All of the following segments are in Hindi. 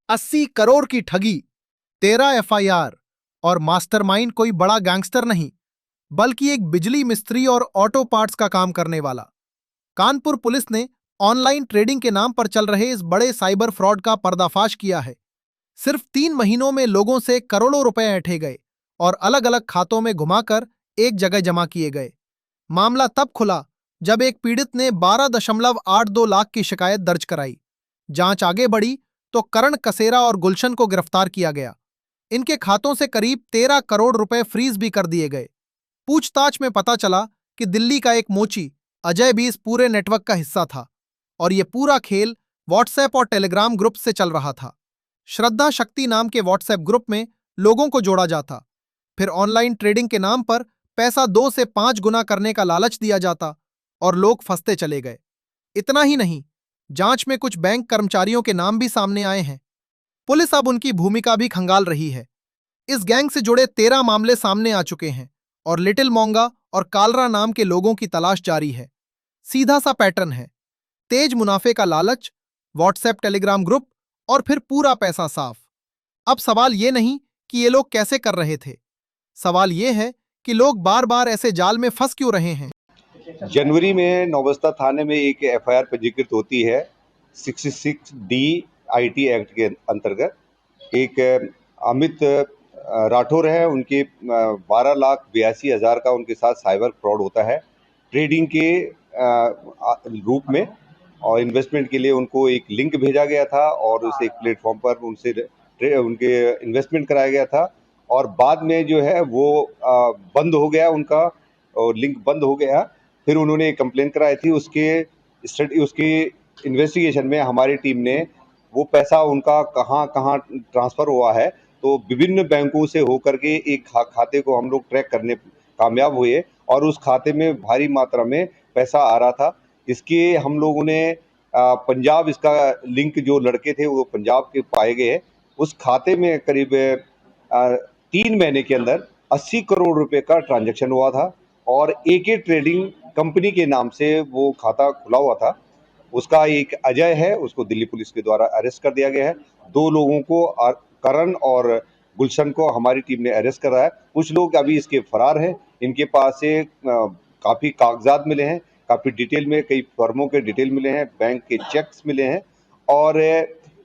80 करोड़ की ठगी, 13 एफआईआर और मास्टरमाइंड कोई बड़ा गैंगस्टर नहीं, बल्कि एक बिजली मिस्त्री और ऑटो पार्ट्स का काम करने वाला। कानपुर पुलिस ने ऑनलाइन ट्रेडिंग के नाम पर चल रहे इस बड़े साइबर फ्रॉड का पर्दाफाश किया है। सिर्फ 3 महीनों में लोगों से करोड़ों रुपए ऐंठे गए और अलग अलग खातों में घुमाकर एक जगह जमा किए गए। मामला तब खुला जब एक पीड़ित ने 12.82 लाख की शिकायत दर्ज कराई। जांच आगे बढ़ी तो करण कसेरा और गुलशन को गिरफ्तार किया गया। इनके खातों से करीब 13 करोड़ रुपए फ्रीज भी कर दिए गए। पूछताछ में पता चला कि दिल्ली का एक मोची अजय भी इस पूरे नेटवर्क का हिस्सा था और यह पूरा खेल व्हाट्सएप और टेलीग्राम ग्रुप से चल रहा था। श्रद्धा शक्ति नाम के व्हाट्सएप ग्रुप में लोगों को जोड़ा जाता, फिर ऑनलाइन ट्रेडिंग के नाम पर पैसा 2 से 5 गुना करने का लालच दिया जाता और लोग फंसते चले गए। इतना ही नहीं, जांच में कुछ बैंक कर्मचारियों के नाम भी सामने आए हैं। पुलिस अब उनकी भूमिका भी खंगाल रही है। इस गैंग से जुड़े 13 मामले सामने आ चुके हैं और लिटिल मोंगा और कालरा नाम के लोगों की तलाश जारी है। सीधा सा पैटर्न है, तेज मुनाफे का लालच, व्हाट्सएप टेलीग्राम ग्रुप और फिर पूरा पैसा साफ। अब सवाल ये नहीं कि ये लोग कैसे कर रहे थे, सवाल ये है कि लोग बार बार ऐसे जाल में फंस क्यों रहे हैं। जनवरी में नौबस्ता थाने में एक एफआईआर पंजीकृत होती है 66 डी आईटी एक्ट के अंतर्गत। एक अमित राठौर है, उनके 12,82,000 का उनके साथ साइबर फ्रॉड होता है ट्रेडिंग के रूप में, और इन्वेस्टमेंट के लिए उनको एक लिंक भेजा गया था और उस एक प्लेटफॉर्म पर उनसे उनके इन्वेस्टमेंट कराया गया था, और बाद में जो है वो बंद हो गया उनका, और लिंक बंद हो गया। फिर उन्होंने एक कंप्लेन कराई थी, उसके इन्वेस्टिगेशन में हमारी टीम ने वो पैसा उनका कहाँ कहाँ ट्रांसफ़र हुआ है, तो विभिन्न बैंकों से होकर के एक खाते को हम लोग ट्रैक करने कामयाब हुए और उस खाते में भारी मात्रा में पैसा आ रहा था। इसके हम लोगों ने पंजाब, इसका लिंक जो लड़के थे वो पंजाब के पाए गए। उस खाते में करीब 3 महीने के अंदर 80 करोड़ रुपए का ट्रांजैक्शन हुआ था और एके ट्रेडिंग कंपनी के नाम से वो खाता खुला हुआ था। उसका एक अजय है, उसको दिल्ली पुलिस के द्वारा अरेस्ट कर दिया गया है। 2 लोगों को, करण और गुलशन को, हमारी टीम ने अरेस्ट करा है। कुछ लोग अभी इसके फरार हैं। इनके पास से काफ़ी कागजात मिले हैं, काफ़ी डिटेल में कई फर्मों के डिटेल मिले हैं, बैंक के चेक्स मिले हैं, और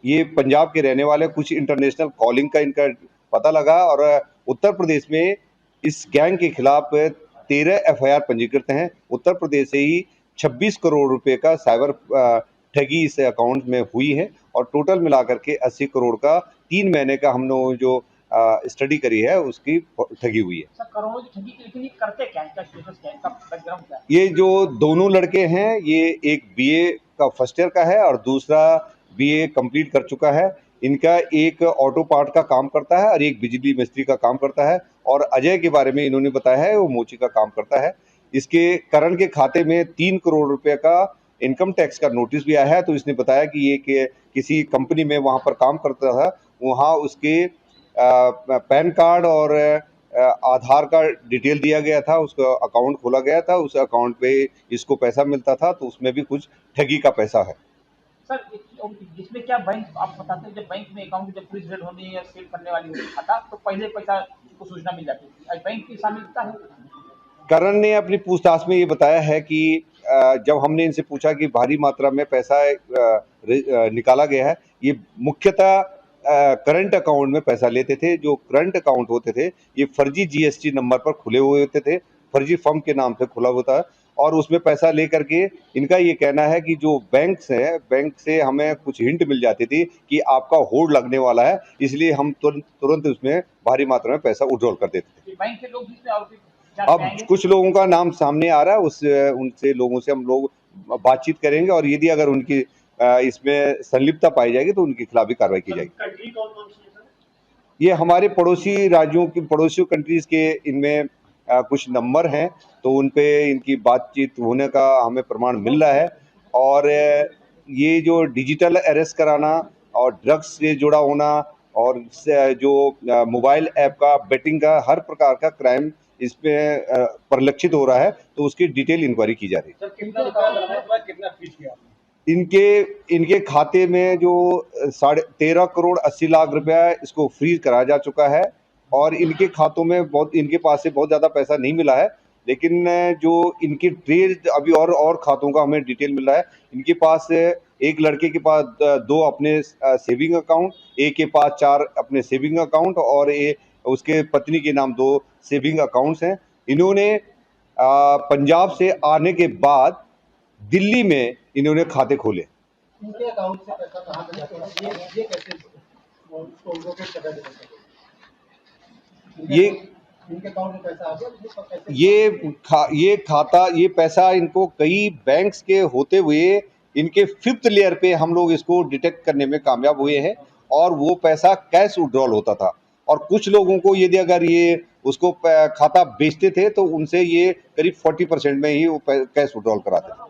ये पंजाब के रहने वाले, कुछ इंटरनेशनल कॉलिंग का इनका पता लगा, और उत्तर प्रदेश में इस गैंग के खिलाफ 13 एफआईआर पंजीकृत हैं। उत्तर प्रदेश से ही 26 करोड़ रुपए का साइबर ठगी इस अकाउंट में हुई है, और टोटल मिलाकर के 80 करोड़ का 3 महीने का हम लोगों जो स्टडी करी है उसकी ठगी हुई है। सर, करोड़ों की ठगी, लेकिन ये करते क्या है, इनका स्टेटस क्या है, इनका बैकग्राउंड क्या है? ये जो दोनों लड़के हैं, ये एक बीए का फर्स्ट ईयर का है और दूसरा बीए कंप्लीट कर चुका है। इनका एक ऑटो पार्ट का काम करता है और एक बिजली मिस्त्री का काम करता है, और अजय के बारे में इन्होंने बताया है वो मोची का काम करता है। इसके करण के खाते में 3 करोड़ रुपए का इनकम टैक्स का नोटिस भी आया है, तो इसने बताया कि ये किसी कंपनी में वहाँ पर काम करता था, वहाँ उसके पैन कार्ड और आधार का डिटेल दिया गया था, उसका अकाउंट खोला गया था, उस अकाउंट पे इसको पैसा मिलता था, तो उसमें भी कुछ ठगी का पैसा है। सर, जिसमें क्या बैंक, आप बताते हैं जब बैंक में अकाउंट जब फ्रीज रेट होनी है या सेल करने वाली होती खाता, तो पहले पैसा को सूचना मिल जाती थी, अब बैंक की शामिलता है। करण ने अपनी पूछताछ में ये बताया है कि जब हमने इनसे पूछा कि भारी मात्रा में पैसा निकाला गया है, ये मुख्यतः करंट अकाउंट में पैसा लेते थे। जो करंट अकाउंट होते थे ये फर्जी जीएसटी नंबर पर खुले हुए होते थे, फर्जी फर्म के नाम से खुला होता है, और उसमें पैसा लेकर के इनका ये कहना है कि जो बैंक से हमें कुछ हिंट मिल जाती थी कि आपका होल्ड लगने वाला है, इसलिए हम तुरंत उसमें भारी मात्रा में पैसा विड्रॉल कर देते थे। बैंक के लोग जिसमें और अब कुछ लोगों का नाम सामने आ रहा है, उनसे लोगों से हम लोग बातचीत करेंगे, और यदि अगर उनकी इसमें संलिप्तता पाई जाएगी तो उनके खिलाफ भी कार्रवाई की जाएगी। ये हमारे पड़ोसी राज्यों की, पड़ोसी कंट्रीज के इनमें कुछ नंबर हैं, तो उन पे इनकी बातचीत होने का हमें प्रमाण मिल रहा है, और ये जो डिजिटल अरेस्ट कराना और ड्रग्स से जुड़ा होना और जो मोबाइल ऐप का, बेटिंग का, हर प्रकार का क्राइम इसमें परिलक्षित हो रहा है, तो उसकी डिटेल इंक्वायरी की जा रही है। कितना फीस किया? इनके खाते में जो 13,80,00,000 रुपया इसको फ्रीज कराया जा चुका है और इनके खातों में इनके पास से बहुत ज़्यादा पैसा नहीं मिला है, लेकिन जो इनकी ट्रेस अभी और खातों का हमें डिटेल मिल रहा है। इनके पास एक लड़के के पास 2 अपने सेविंग अकाउंट, एक के पास 4 अपने सेविंग अकाउंट और उसके पत्नी के नाम 2 सेविंग अकाउंट्स हैं। इन्होंने पंजाब से आने के बाद दिल्ली में इन्होंने खाते खोले। इनके अकाउंट से पैसा कहाँ पे जाता है? ये कैसे उसको लोकेट कर रहे हैं? ये इनके अकाउंट में पैसा आ गया, ये पैसा इनको कई बैंक्स के होते हुए इनके 5th लेयर पे हम लोग इसको डिटेक्ट करने में कामयाब हुए हैं और वो पैसा कैश विड्रॉल होता था। और कुछ लोगों को यदि अगर ये उसको खाता बेचते थे तो उनसे ये करीब 40% में ही वो कैश विड्रॉल कराते थे।